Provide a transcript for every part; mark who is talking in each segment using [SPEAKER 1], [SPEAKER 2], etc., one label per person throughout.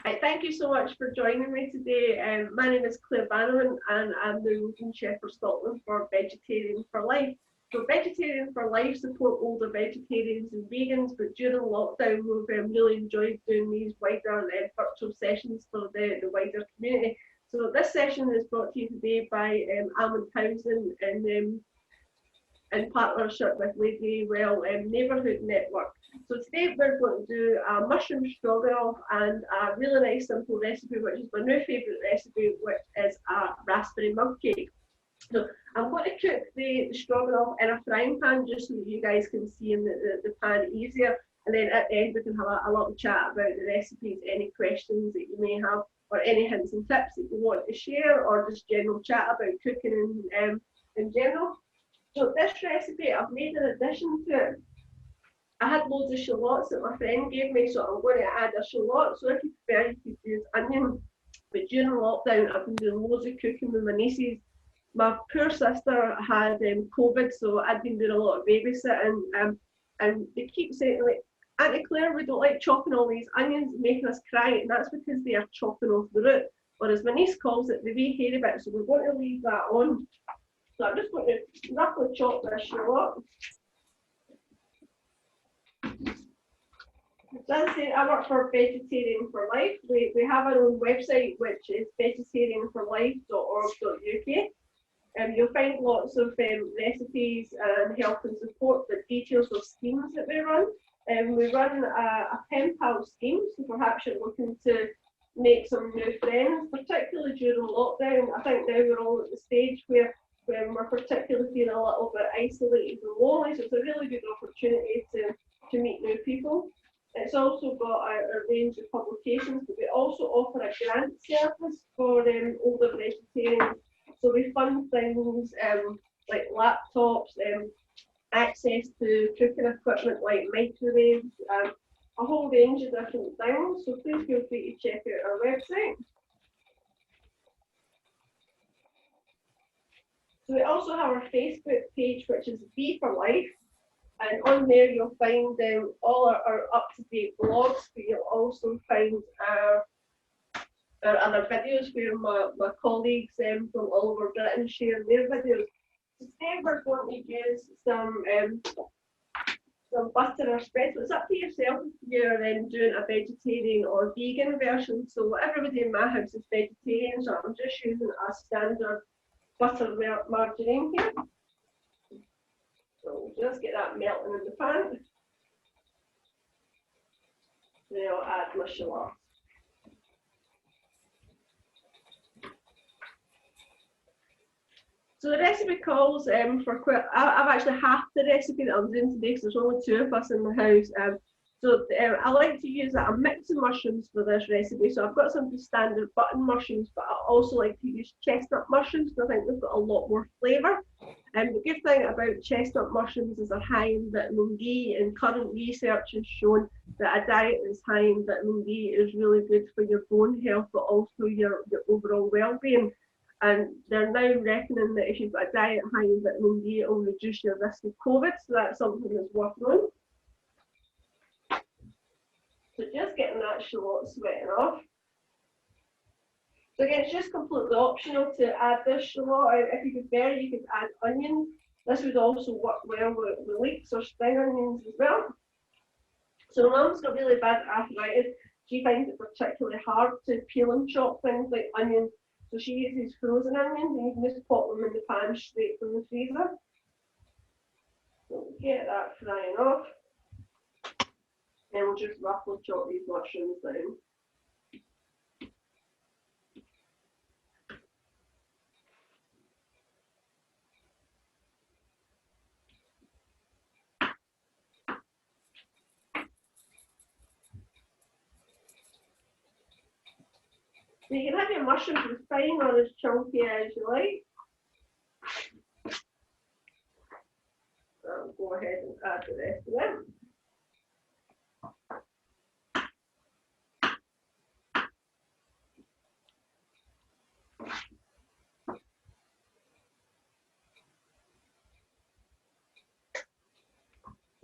[SPEAKER 1] Hi, thank you so much for joining me today. My name is Claire Bannerman and I'm the Local Chef for Scotland for Vegetarian for Life. So Vegetarian for Life support older vegetarians and vegans, but during lockdown we've really enjoyed doing these wider virtual sessions for the wider community. So this session is brought to you today by Almond Housing and in partnership with Lady Well Neighbourhood Network. So today we're going to do a mushroom stroganoff and a really nice simple recipe, which is my new favourite recipe, which is a raspberry mug cake. So I'm going to cook the stroganoff in a frying pan just so that you guys can see in the pan easier. And then at the end we can have a little chat about the recipes, any questions that you may have, or any hints and tips that you want to share, or just general chat about cooking in general. So this recipe, I've made an addition to it. I had loads of shallots that my friend gave me, so I'm going to add a shallot. So if you prefer, you could use onion. But during lockdown, I've been doing loads of cooking with my nieces. My poor sister had COVID, so I'd been doing a lot of babysitting. And they keep saying, like, Auntie Claire, we don't like chopping all these onions, making us cry. And that's because they are chopping off the root. Or as my niece calls it, the wee hairy bit. So we're going to leave that on. So I'm just going to roughly chop this shallot. As I say, I work for Vegetarian for Life. We have our own website, which is vegetarianforlife.org.uk. You'll find lots of recipes and help and support, but details of schemes that we run. We run a pen pal scheme, so perhaps you're looking to make some new friends, particularly during lockdown. I think now we're all at the stage where when we're particularly feeling a little bit isolated and lonely, so it's a really good opportunity to meet new people. It's also got a range of publications, but we also offer a grant service for older vegetarians. So we fund things like laptops, access to cooking equipment like microwaves, a whole range of different things. So please feel free to check out our website. So we also have our Facebook page, which is V for Life, and on there you'll find all our up-to-date blogs, but you'll also find our other videos where my colleagues from all over Britain share their videos. So today we're going to use some butter or spread. So it's up to yourself if you're doing a vegetarian or vegan version. So everybody in my house is vegetarian, so I'm just using a standard butter margarine here. So we'll just get that melting in the pan. Then I'll add my shallot. So the recipe calls for quite. I've actually halved the recipe that I'm doing today because there's only 2 of us in the house. I like to use a mix of mushrooms for this recipe. So I've got some standard button mushrooms, but I also like to use chestnut mushrooms because I think they've got a lot more flavour. The good thing about chestnut mushrooms is they're high in vitamin D, and current research has shown that a diet that's high in vitamin D is really good for your bone health, but also your overall well-being. And they're now reckoning that if you've got a diet high in vitamin D, it will reduce your risk of COVID. So that's something that's worth knowing. So just getting that shallot sweating off. So again, it's just completely optional to add this shallot. If you prefer, you could add onions. This would also work well with leeks or spring onions as well. So Mum's got really bad arthritis. She finds it particularly hard to peel and chop things like onions. So she uses frozen onions, and you can just pop them in the pan straight from the freezer. So get that frying off. And we'll just roughly chop these mushrooms down. So you can have your mushrooms as fine or as chunky as you like. I'll go ahead and add the rest of them.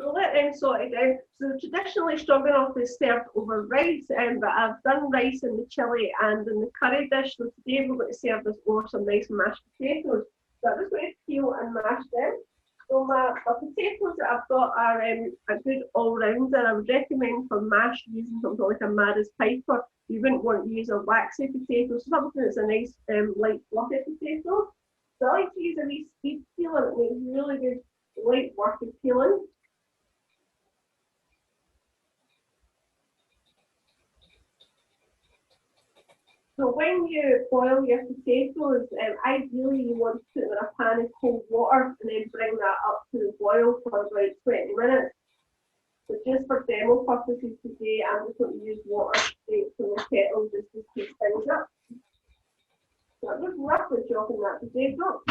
[SPEAKER 1] So let them sort it out. So traditionally stroganoff is served over rice, but I've done rice in the chili and in the curry dish. So today we're going to serve this over some nice mashed potatoes. So I'm just going to peel and mash them. So my potatoes that I've got are a good all-rounder. I would recommend for mash using something like a Maris Piper. You wouldn't want to use a waxy potato, something that's a nice light fluffy potato. So I like to use a wee speed peeler. It makes really good light work of peeling. So when you boil your potatoes, ideally you want to put them in a pan of cold water and then bring that up to the boil for about 20 minutes. So just for demo purposes today, I'm just going to use water straight from the kettle just to speed things up. So I'm just roughly chopping that potato.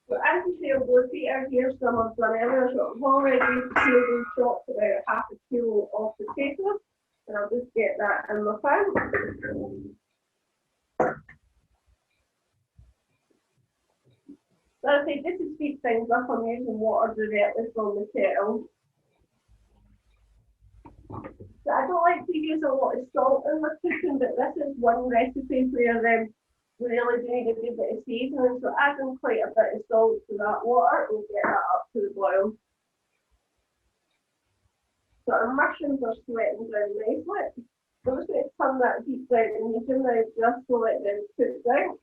[SPEAKER 1] So as you see, I'm going to feed here some I've done earlier. So I've already peeled and chopped about half a kilo of potatoes. And I'll just get that in my pan. So I say just to speed things up, I'm using water directly from the kettle. So I don't like to use a lot of salt in my cooking, but this is one recipe where we really do need a good bit of seasoning. So adding quite a bit of salt to that water will get that up to the boil. So our mushrooms are sweating down nicely. So I'm just going to turn that heat down to medium now just to let them cook down.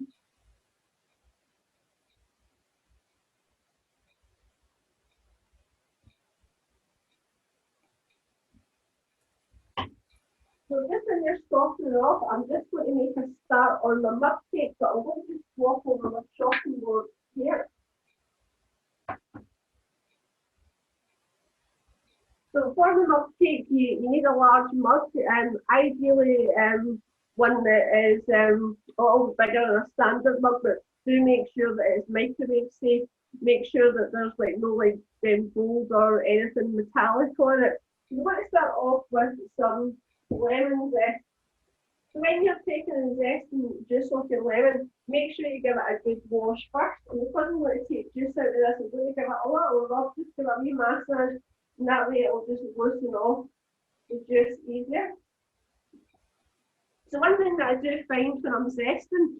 [SPEAKER 1] So just when you're softening off, I'm just going to make a start on the mug cake, but I'm going to just swap over my chopping board here. So for the mug cake, you need a large mug, and ideally one that is a little bigger than a standard mug, but do make sure that it's microwave safe. Make sure that there's like no like gold or anything metallic on it. You want to start off with some lemon zest. So when you're taking the zest and juice off your lemon, make sure you give it a good wash first. And because I'm going to take juice out of this, I'm going to give it a little rub, just give it a wee massage, and that way it'll just loosen off the juice easier. So one thing that I do find when I'm zesting,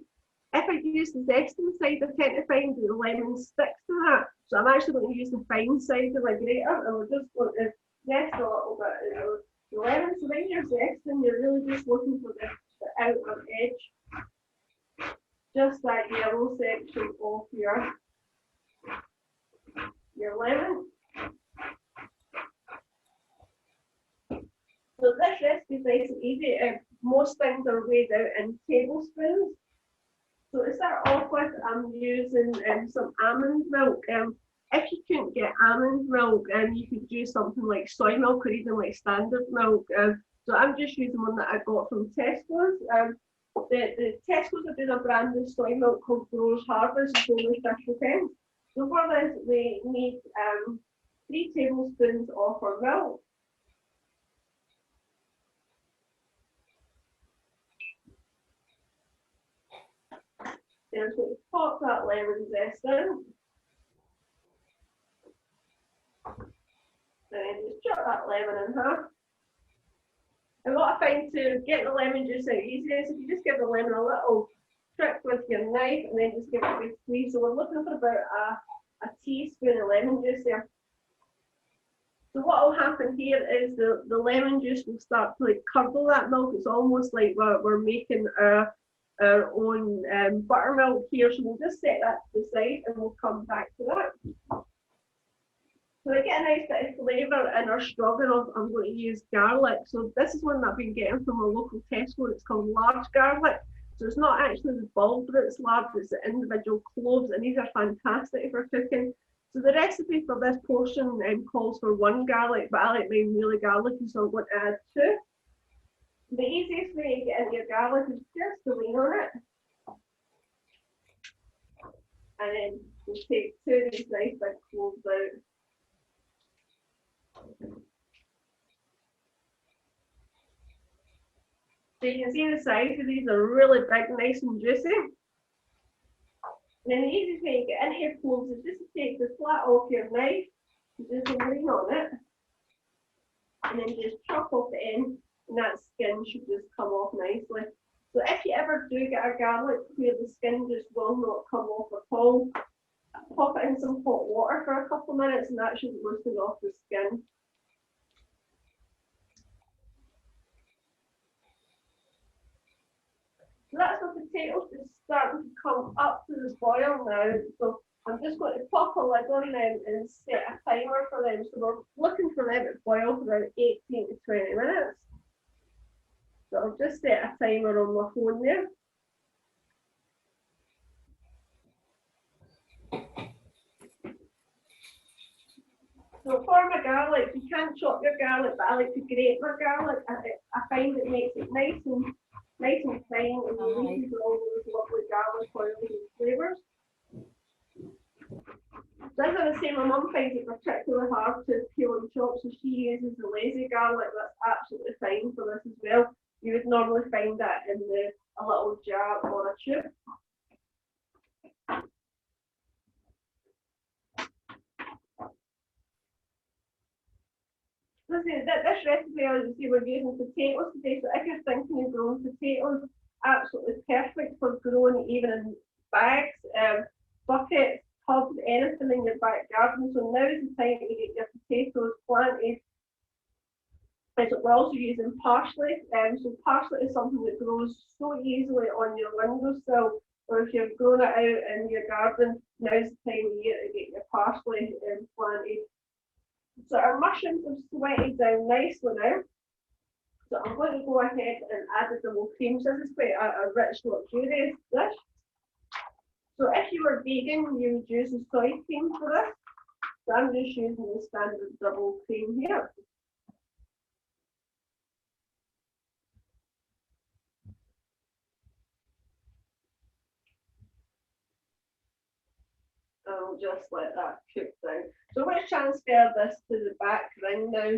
[SPEAKER 1] if I use the zesting side, I tend to find that the lemon sticks to that. So I'm actually going to use the fine side of my grater, and we're just going to zest a little bit of the lemon. So when you're zesting, you're really just looking for the outer edge, just that yellow section of your lemon. So this recipe is nice and easy. Most things are weighed out in tablespoons. So to start off with, I'm using some almond milk. If you couldn't get almond milk, you could use something like soy milk or even like standard milk. So I'm just using one that I got from Tesco's. The Tesco's are doing a brand of soy milk called Grower's Harvest. It's only 50p. So for this, we need 3 tablespoons of our milk. Then I'm going to pop that lemon zest in. And then just chop that lemon in half. And what I find to get the lemon juice out easy is if you just give the lemon a little trick with your knife and then just give it a big squeeze. So we're looking for about a teaspoon of lemon juice there. So what will happen here is the lemon juice will start to like curdle that milk. It's almost like we're making our own buttermilk here. So we'll just set that to the side and we'll come back to that. So to get a nice bit of flavour in our stroganoff, I'm going to use garlic. So this is one that I've been getting from a local Tesco. It's called large garlic. So it's not actually the bulb that's large, it's the individual cloves, and these are fantastic for cooking. So the recipe for this portion calls for 1 garlic, but I like mine really garlicky, so I'm going to add 2. The easiest way to get into your garlic is just to lean on it. And then we'll take 2 of these nice big cloves out. So you can see the size of these are really big, nice and juicy. And then the easiest way to get into your cloves is just to take the flat off your knife, just lean on it, and then just chop off the end, and that skin should just come off nicely. So if you ever do get a garlic where the skin just will not come off at all, pop it in some hot water for a couple of minutes, and that should loosen off the skin. So that's the potatoes just starting to come up to the boil now. So I'm just going to pop a lid on them and set a timer for them. So we're looking for them to boil for about 18 to 20 minutes. So I'll just set a timer on my phone there. So for my garlic, you can't chop your garlic, but I like to grate my garlic. I find it makes it nice and fine, and releases all those lovely garlic oils and flavours. So as I was saying, my mum finds it particularly hard to peel and chop, so she uses the lazy garlic. That's absolutely fine for this as well. You would normally find that in a little jar or a tube. Listen, this recipe, as you see, we're using potatoes today, so if you're thinking of growing potatoes, absolutely perfect for growing even in bags, buckets, tubs, anything in your back garden. So now is the time to get your potatoes planted. So we're also using parsley. So parsley is something that grows so easily on your windowsill, or if you've grown it out in your garden, now's the time of year to get your parsley planted. So our mushrooms have sweated down nicely now. So I'm going to go ahead and add the double cream. So this is quite a rich, luxurious dish. So if you were vegan, you would use the soy cream for this. So I'm just using the standard double cream here. I'll just let that cook down. So I'm going to transfer this to the back ring now,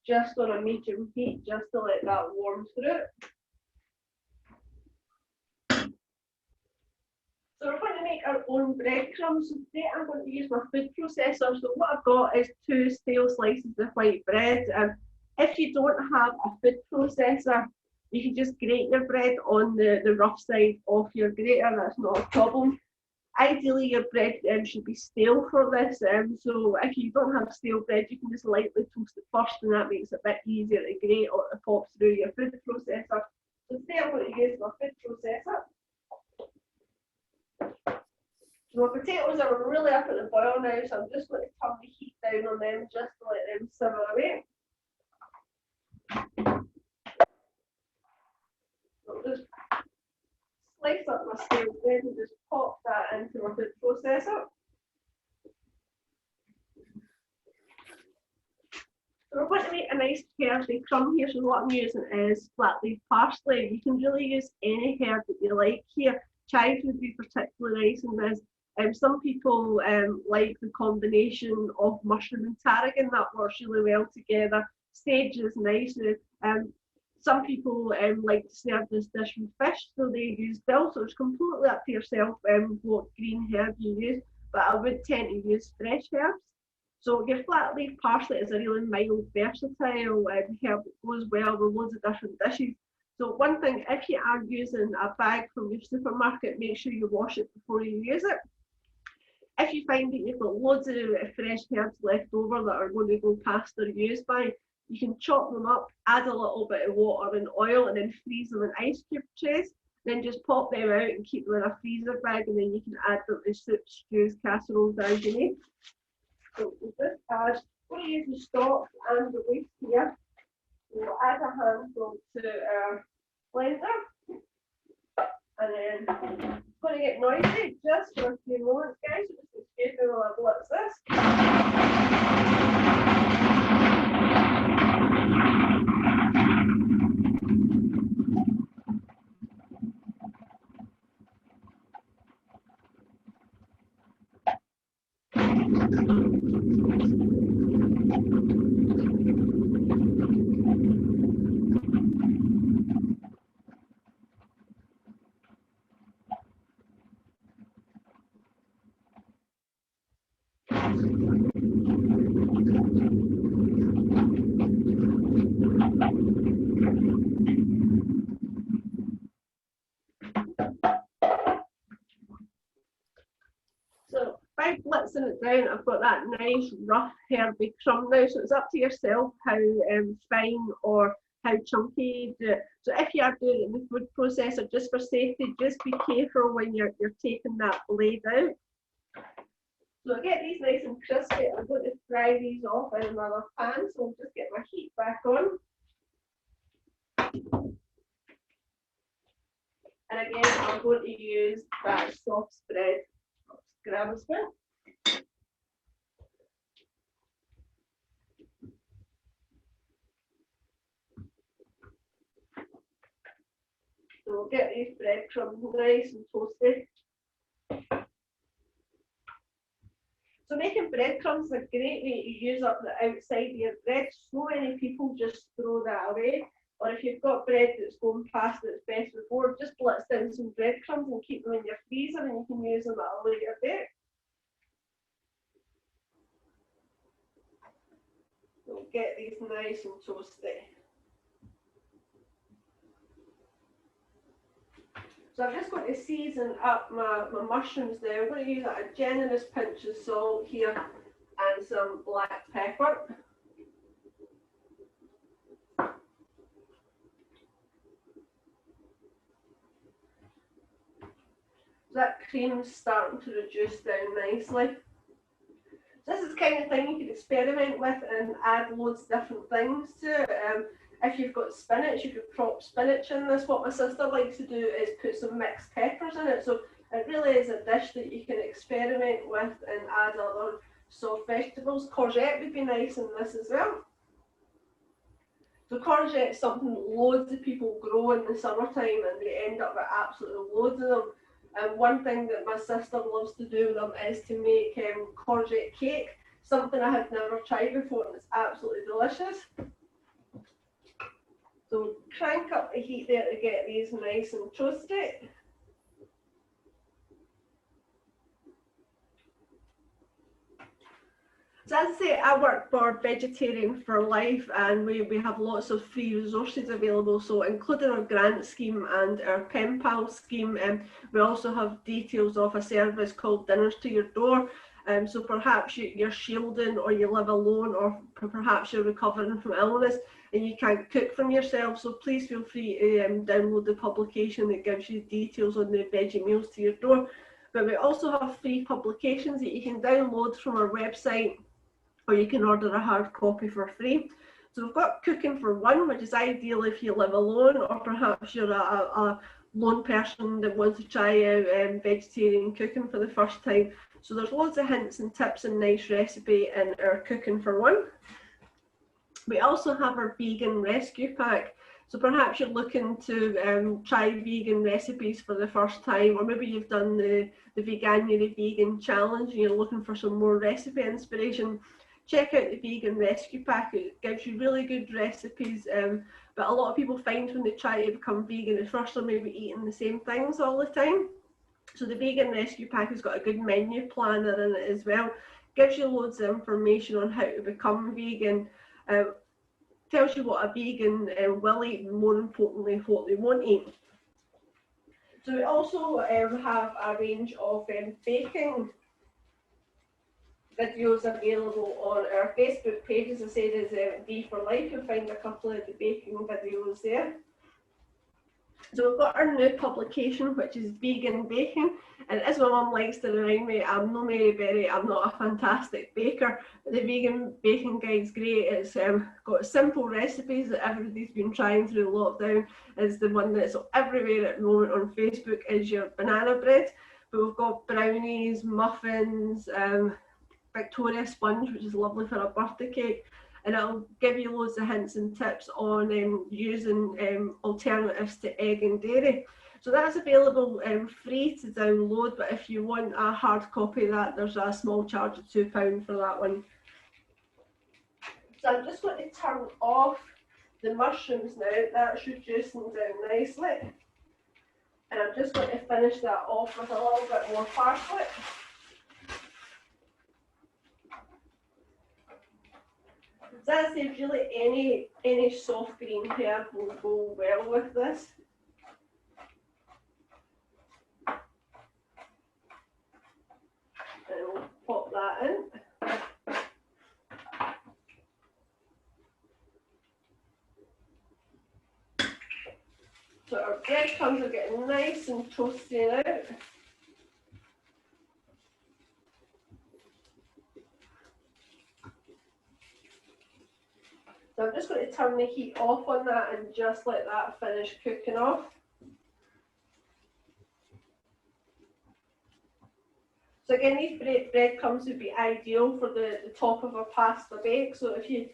[SPEAKER 1] just on a medium heat, just to let that warm through. So we're going to make our own breadcrumbs. So today I'm going to use my food processor. So what I've got is 2 stale slices of white bread. If you don't have a food processor, you can just grate your bread on the rough side of your grater. That's not a problem. Ideally, your bread should be stale for this. So if you don't have stale bread, you can just lightly toast it first, and that makes it a bit easier to grate or to pop through your food processor. So today I'm going to use my food processor. So my potatoes are really up at the boil now, so I'm just going to turn the heat down on them just to let them simmer away. So I'll just slice up my stale bread and just pop that into my food processor. So we're going to make a nice herbie crumb here. So what I'm using is flat leaf parsley. You can really use any herb that you like here. Chives would be particularly nice in this. Some people like the combination of mushroom and tarragon. That works really well together. Sage is nice. Some people like to serve this dish with fish, so they use dill. So it's completely up to yourself what green herb you use, but I would tend to use fresh herbs. So your flat leaf parsley is a really mild, versatile herb that goes well with loads of different dishes. So one thing, if you are using a bag from your supermarket, make sure you wash it before you use it. If you find that you've got loads of fresh herbs left over that are going to go past their use by, you can chop them up, add a little bit of water and oil, and then freeze them in ice cube trays. Then just pop them out and keep them in a freezer bag, and then you can add them to soups, stews, casseroles as you need. So we'll just add, we're going to use the stock and the waste here. We'll add a handful to our blender. And then it's going to get noisy just for a few moments, guys. So just excuse me while I blitz this. down, I've got that nice rough herby crumb now, so it's up to yourself how fine or how chunky you do it. So if you are doing it in the food processor, just for safety, just be careful when you're taking that blade out. So I get these nice and crispy. I'm going to fry these off in another pan, so I'll just get my heat back on. And again, I'm going to use that soft spread. I'll just grab a spoon. So we'll get these breadcrumbs nice and toasty. So making breadcrumbs is a great way to use up the outside of your bread. So many people just throw that away. Or if you've got bread that's going past its best before, just blitz down some breadcrumbs and keep them in your freezer, and you can use them at a later date. So get these nice and toasty. So I'm just going to season up my mushrooms now. I'm going to use a generous pinch of salt here and some black pepper. So that cream's starting to reduce down nicely. So this is the kind of thing you can experiment with and add loads of different things to it. If you've got spinach, you could prop spinach in this. What my sister likes to do is put some mixed peppers in it. So it really is a dish that you can experiment with and add other soft vegetables. Courgette would be nice in this as well. So courgette is something loads of people grow in the summertime, and they end up with absolutely loads of them. And one thing that my sister loves to do with them is to make courgette cake, something I had never tried before, and it's absolutely delicious. So crank up the heat there to get these nice and toasty. So as I say, I work for Vegetarian for Life, and we have lots of free resources available, so including our grant scheme and our pen pal scheme. We also have details of a service called Dinners to Your Door. So perhaps you're shielding, or you live alone, or perhaps you're recovering from illness and you can't cook from yourself. So please feel free to download the publication that gives you details on the veggie meals to your door. But we also have free publications that you can download from our website, or you can order a hard copy for free. So we've got Cooking for One, which is ideal if you live alone, or perhaps you're a lone person that wants to try out vegetarian cooking for the first time. So there's loads of hints and tips and nice recipe in our Cooking for One. We also have our vegan rescue pack. So perhaps you're looking to try vegan recipes for the first time, or maybe you've done the Veganuary Vegan Challenge and you're looking for some more recipe inspiration. Check out the Vegan Rescue Pack. It gives you really good recipes, but a lot of people find when they try to become vegan, at first they're maybe eating the same things all the time. So the Vegan Rescue Pack has got a good menu planner in it as well. Gives you loads of information on how to become vegan. Tells you what a vegan will eat, and more importantly, what they won't eat. So we also have a range of baking videos available on our Facebook page. As I said, is V for Life. You'll find a couple of the baking videos there. So we've got our new publication, which is Vegan Baking, and as my mum likes to remind me, I'm no Mary Berry, I'm not a fantastic baker, but the Vegan Baking Guide's great. It's got simple recipes that everybody's been trying through lockdown. It's the one that's everywhere at the moment on Facebook, is your banana bread, but we've got brownies, muffins, Victoria sponge, which is lovely for a birthday cake. And it'll give you loads of hints and tips on using alternatives to egg and dairy. So that's available free to download, but if you want a hard copy of that, there's a small charge of £2 for that one. So I'm just going to turn off the mushrooms now. That's reducing down nicely. And I'm just going to finish that off with a little bit more parsley. So as I say, really any soft green herb will go well with this. And we'll pop that in. So our breadcrumbs are getting nice and toasty out. So I'm just going to turn the heat off on that and just let that finish cooking off. So again, these breadcrumbs would be ideal for the top of a pasta bake. So if you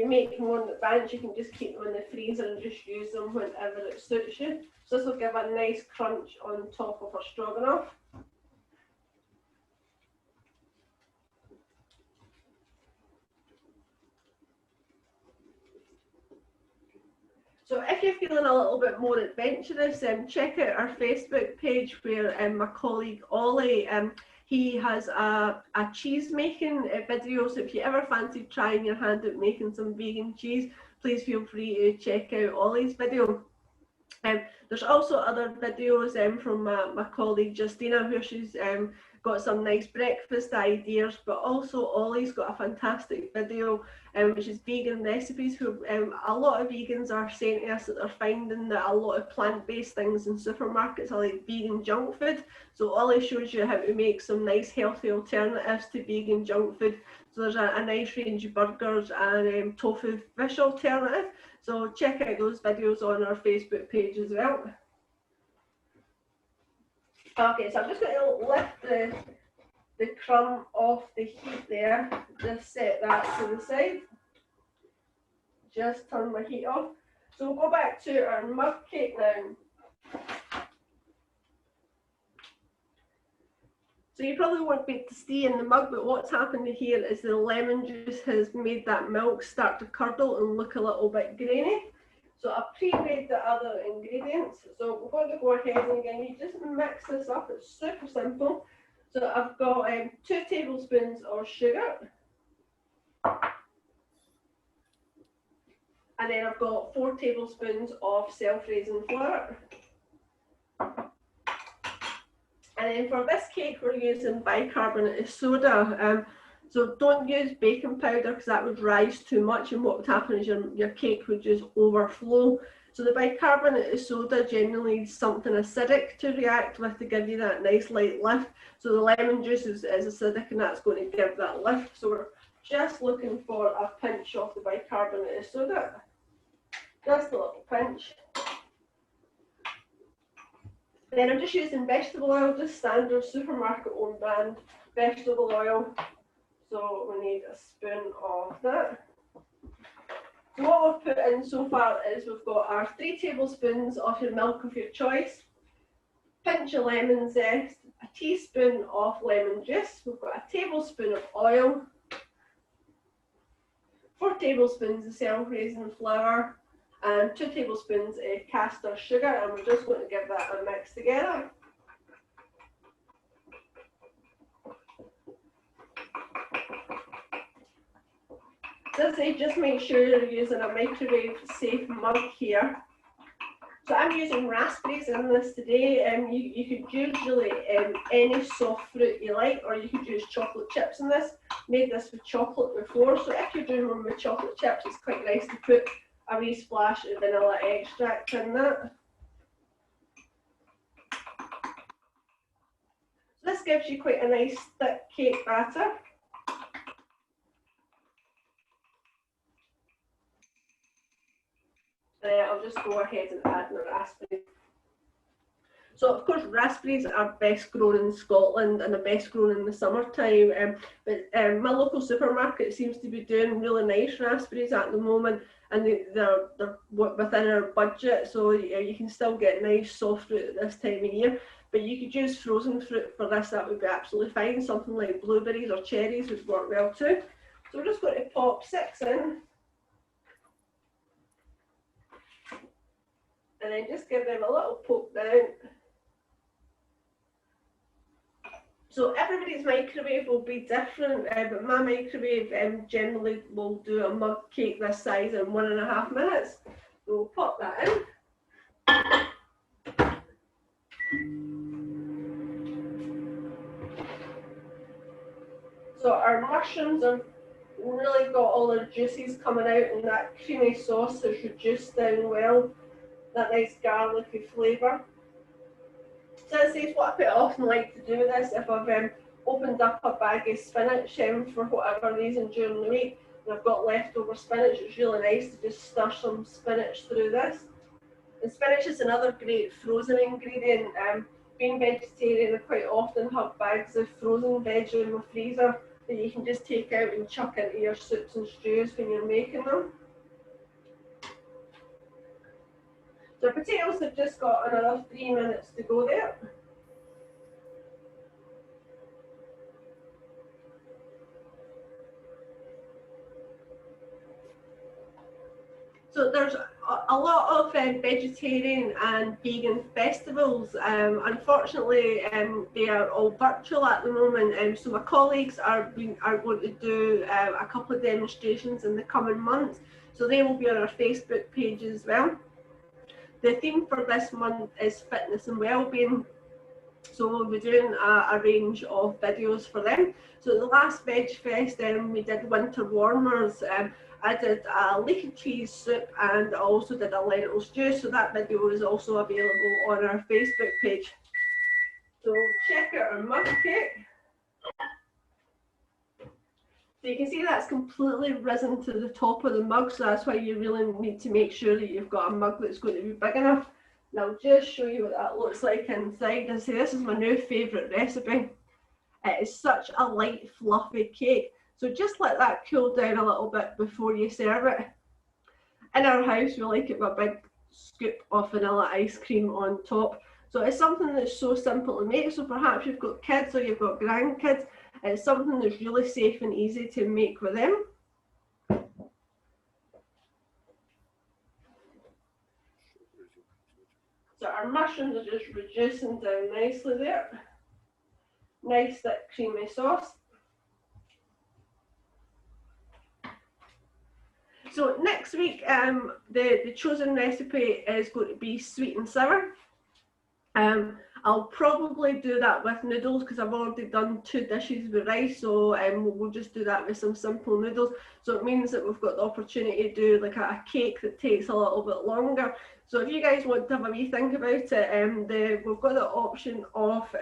[SPEAKER 1] make more in advance, you can just keep them in the freezer and just use them whenever it suits you. So this will give a nice crunch on top of our stroganoff. So if you're feeling a little bit more adventurous, check out our Facebook page where my colleague Ollie, he has a cheese making video. So if you ever fancy trying your hand at making some vegan cheese, please feel free to check out Ollie's video. There's also other videos from my colleague Justina, where she's got some nice breakfast ideas, but also Ollie's got a fantastic video which is vegan recipes. A lot of vegans are saying to us that they're finding that a lot of plant-based things in supermarkets are like vegan junk food. So Ollie shows you how to make some nice healthy alternatives to vegan junk food. So there's a nice range of burgers and tofu fish alternative. So check out those videos on our Facebook page as well. Okay, so I'm just going to lift the crumb off the heat there. Just set that to the side. Just turn my heat off. So we'll go back to our mug cake now. So you probably won't be able to see in the mug, but what's happened here is the lemon juice has made that milk start to curdle and look a little bit grainy. So I've pre-made the other ingredients. So we're going to go ahead and again, you just mix this up. It's super simple. So I've got 2 tablespoons of sugar. And then I've got 4 tablespoons of self-raising flour. And then for this cake, we're using bicarbonate of soda. So don't use baking powder because that would rise too much, and what would happen is your cake would just overflow. So the bicarbonate of soda generally needs something acidic to react with to give you that nice light lift. So the lemon juice is acidic, and that's going to give that lift. So we're just looking for a pinch of the bicarbonate of soda. Just a little pinch. Then I'm just using vegetable oil, just standard supermarket owned brand vegetable oil. So we need a spoon of that. So what we've put in so far is we've got our 3 tablespoons of your milk of your choice, pinch of lemon zest, a teaspoon of lemon juice, we've got a tablespoon of oil, 4 tablespoons of self-raising flour, and 2 tablespoons of caster sugar, and we're just going to give that a mix together. Just make sure you're using a microwave safe mug here. So I'm using raspberries in this today, and you could use really any soft fruit you like, or you could use chocolate chips in this. Made this with chocolate before, so if you're doing one with chocolate chips, it's quite nice to put a wee splash of vanilla extract in that. So this gives you quite a nice thick cake batter. I'll just go ahead and add my raspberry. So of course raspberries are best grown in Scotland and are best grown in the summertime, but my local supermarket seems to be doing really nice raspberries at the moment, and they're within our budget, so you can still get nice soft fruit at this time of year. But you could use frozen fruit for this, that would be absolutely fine. Something like blueberries or cherries would work well too. So we're just going to pop 6 in. And then just give them a little poke down. So everybody's microwave will be different, but my microwave generally will do a mug cake this size in 1.5 minutes. So we'll pop that in. mushrooms have really got all their juices coming out, and that creamy sauce has reduced down well, that nice garlicky flavour. So this is what I often like to do with this if I've opened up a bag of spinach for whatever reason during the week, and I've got leftover spinach. It's really nice to just stir some spinach through this. And spinach is another great frozen ingredient. Being vegetarian, I quite often have bags of frozen veg in my freezer that you can just take out and chuck into your soups and stews when you're making them. So the potatoes have just got another 3 minutes to go there. So there's a lot of vegetarian and vegan festivals. Unfortunately, they are all virtual at the moment. So my colleagues are going to do a couple of demonstrations in the coming months. So they will be on our Facebook page as well. The theme for this month is fitness and well-being. So we'll be doing a range of videos for them. So the last Veg Fest, we did winter warmers. I did a leek and cheese soup, and I also did a lentil stew. So that video is also available on our Facebook page. So check out our mug cake. So you can see that's completely risen to the top of the mug, so that's why you really need to make sure that you've got a mug that's going to be big enough. And I'll just show you what that looks like inside. I say this is my new favourite recipe. It is such a light, fluffy cake. So just let that cool down a little bit before you serve it. In our house, we like it with a big scoop of vanilla ice cream on top. So it's something that's so simple to make. So perhaps you've got kids or you've got grandkids. It's something that's really safe and easy to make with them. So our mushrooms are just reducing down nicely there. Nice thick creamy sauce. So next week, the chosen recipe is going to be sweet and sour. I'll probably do that with noodles because I've already done 2 dishes with rice, so we'll just do that with some simple noodles. So it means that we've got the opportunity to do like a cake that takes a little bit longer. So if you guys want to have a wee think about it, we've got the option of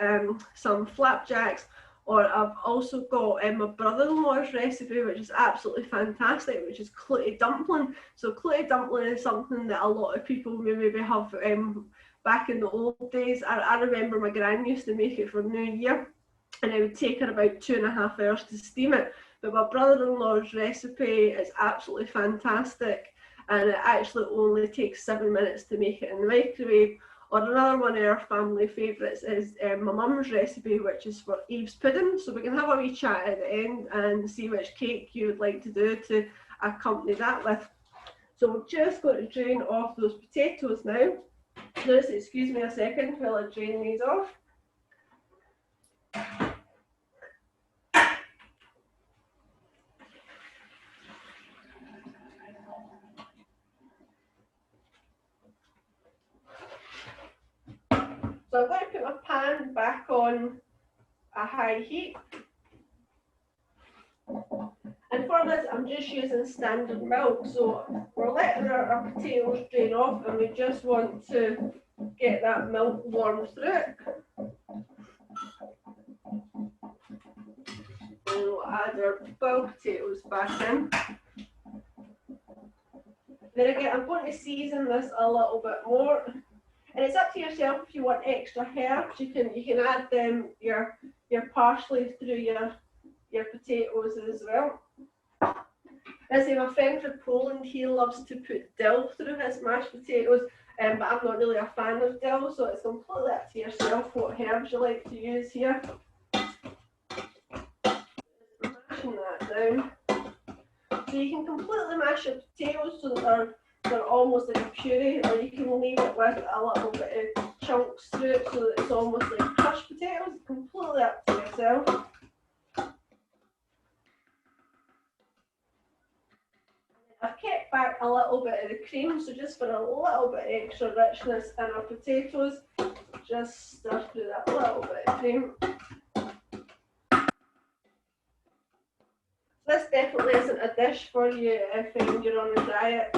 [SPEAKER 1] some flapjacks, or I've also got my brother-in-law's recipe, which is absolutely fantastic, which is clouty dumpling. So clouty dumpling is something that a lot of people maybe have back in the old days. I remember my gran used to make it for New Year, and it would take her about 2.5 hours to steam it. But my brother-in-law's recipe is absolutely fantastic, and it actually only takes 7 minutes to make it in the microwave. Or another one of our family favourites is my mum's recipe, which is for Eve's pudding. So we can have a wee chat at the end and see which cake you would like to do to accompany that with. So we're just going to drain off those potatoes now. Just excuse me a second while I drain these off. So I'm going to put my pan back on a high heat. And for this, I'm just using standard milk. So we're letting our potatoes drain off, and we just want to get that milk warm through it. And we'll add our boiled potatoes back in. Then again, I'm going to season this a little bit more. And it's up to yourself if you want extra herbs. You can add your parsley through your potatoes as well. As I say, my friend from Poland, he loves to put dill through his mashed potatoes, but I'm not really a fan of dill, so it's completely up to yourself what herbs you like to use here. Mashing that down. So you can completely mash your potatoes so that they're almost like a puree, or you can leave it with a little bit of chunks through it so that it's almost like crushed potatoes. It's completely up to yourself. I've kept back a little bit of the cream, so just for a little bit extra richness in our potatoes, just stir through that little bit of cream. This definitely isn't a dish for you if you're on a diet.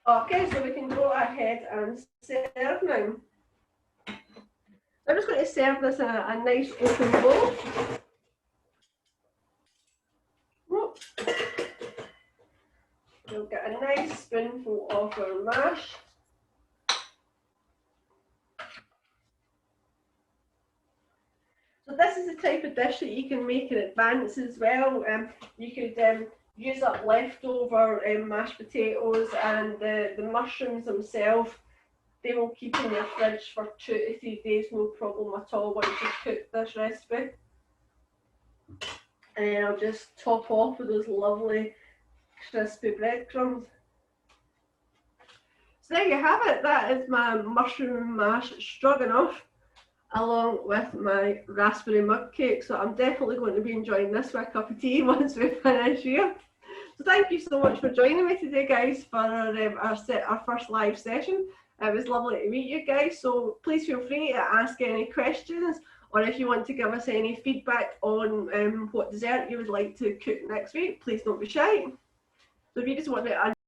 [SPEAKER 1] Okay, so we can go ahead and serve now. I'm just going to serve this in a nice open bowl. We'll get a nice spoonful of our mash. So this is the type of dish that you can make in advance as well. You could use up leftover mashed potatoes, and the mushrooms themselves, they will keep in your fridge for 2 to 3 days, no problem at all once you've cooked this recipe. And then I'll just top off with those lovely crispy breadcrumbs. So there you have it, that is my mushroom mash stroganoff, along with my raspberry mug cake. So I'm definitely going to be enjoying this with a cup of tea once we finish here. So thank you so much for joining me today, guys, for our first live session. It was lovely to meet you guys. So please feel free to ask any questions, or if you want to give us any feedback on what dessert you would like to cook next week, please don't be shy. So if you just want to